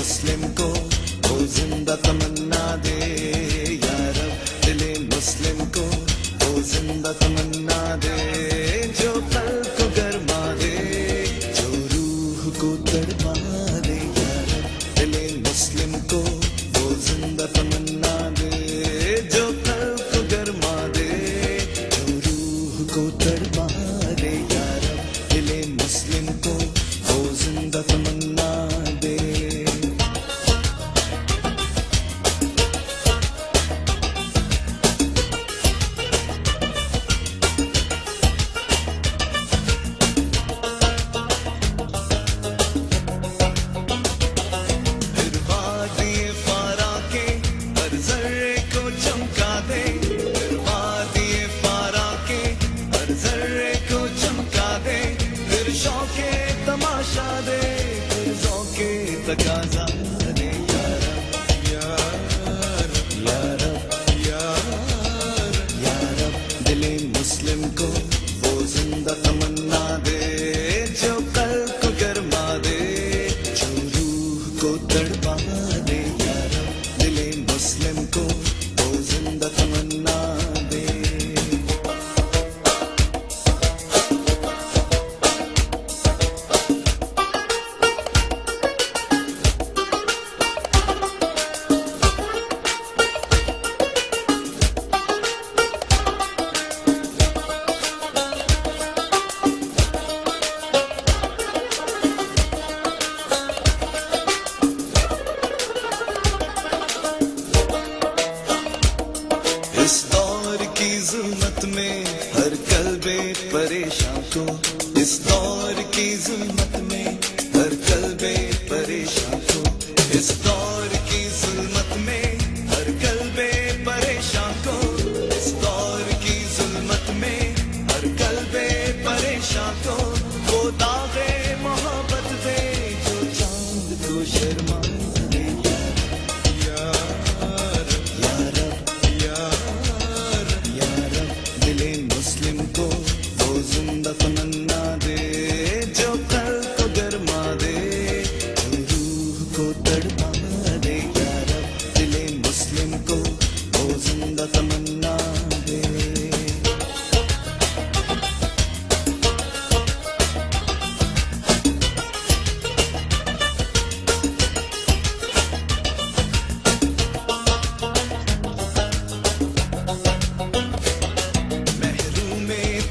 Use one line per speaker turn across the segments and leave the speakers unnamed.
مسلم کو وہ زندہ تمنا دے، یا رب دل مسلم کو وہ زندہ تمنا دے، جو قلب کو گرما دے، جو روح کو تڑپا دے، یا رب دل مسلم کو وہ زندہ تمنا دے، جو قلب کو گرما دے، جو روح کو تڑپا دے، یا رب دل مسلم کو وہ زندہ تمنا دے۔ تماشا دے پھر ذوقِ تقاضا دے، یا رب یا رب یا رب یا رب یا رب دل مسلم کو وہ زندہ تمنا دے، جو قلب کو گرما دے، جو روح کو تڑپا دے، یا رب دل مسلم کو وہ زندہ تمنا دے۔ اس دور کی ظلمت میں ہر قلب پریشاں کو، اس دور کی ظلمت میں ہر قلب پریشاں کو، اس دور کی ظلمت میں ہر قلب پریشاں کو، اس دور کی ظلمت میں ہر قلب پریشاں کو، وہ داغ محبت دے جو چاند کو شرما دے، یا مسلم کو وہ زندہ تمنا دے، جو قلب کو گرما دے، جو روح کو تڑپا دے، یا رب دل مسلم کو وہ زندہ تمنا دے۔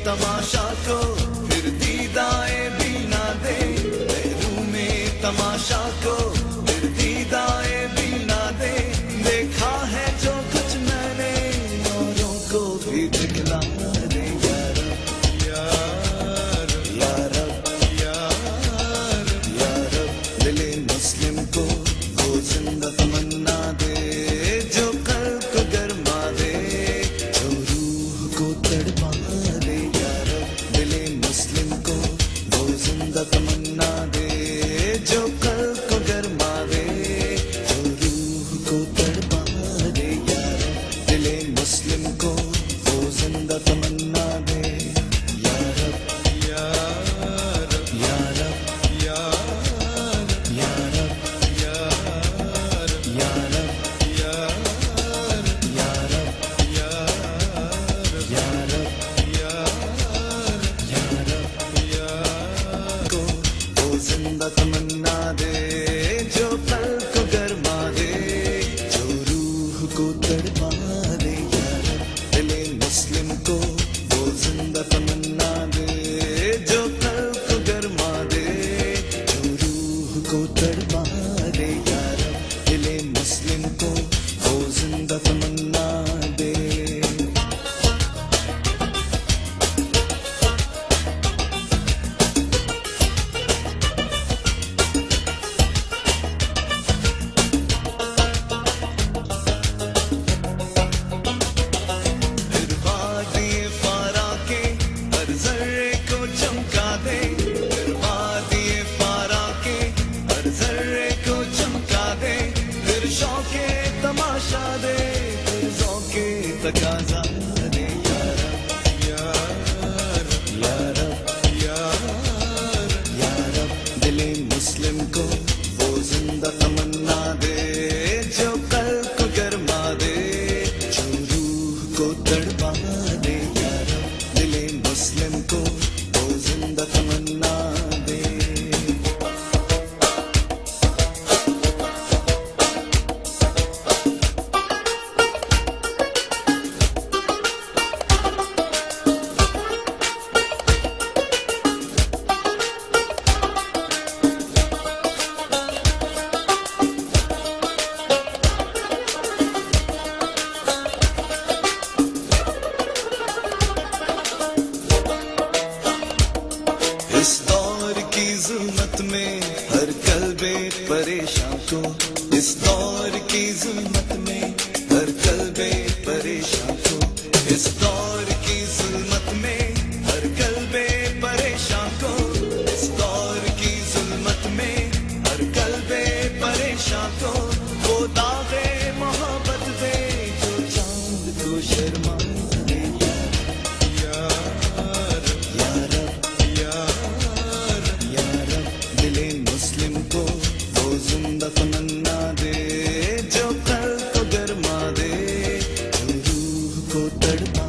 تماشا کو پھر دیدائے بھی نہ دے، محروم تماشا کو پھر دیدائے بھی نہ دے، دیکھا ہے جو کچھ میں نے اوروں کو بھی دکھلا دے، یا رب یا رب یا رب یا رب یا رب دل مسلم کو وہ زندہ تمنا دے، جو قلب کو گرما دے، جو روح کو تڑپا دے، مسلم کو وہ زندہ تمنا دے، جو قلب کو گرما دے، جو روح کو تڑپا دے، یا رب دل مسلم کو وہ زندہ تمنا دے، یا رب یا رب یا رب یا رب یا رب یا رب یا رب یا رب یا رب یا رب یا رب کو زندہ تمنا دے، جو قلب کو گرما دے، جو روح کو تڑپا دے، یا رب دل مسلم کو وہ زندہ تمنا دے، جو قلب کو گرما دے، جو روح کو تڑپا دے، یا رب دل مسلم کو وہ زندہ تمنا دے۔ تماشا دے پھر ذوقِ تقاضا دے، یا رب یا رب یا رب یا رب یا رب دل مسلم کو وہ زندہ تمنا کو اس دور کی ظلمت میں ہر قلب پریشان کو اس دور کی ظلمت میں ہر قلب پریشان کو اس دور کی ظلمت میں ہر قلب پریشان کو وہ داغ محبت دے جو چاند کو شرما دے یا رب یا رب دل مسلم کو وہ زندہ تمنا دے جو قلب کو گرما دے جو روح کو تڑپا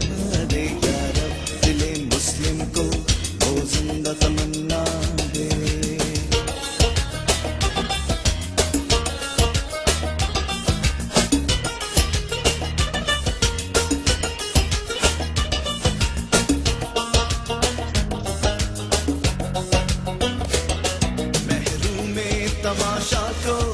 دے یا رب دل مسلم کو وہ زندہ تمنا دے محروم تماشا کو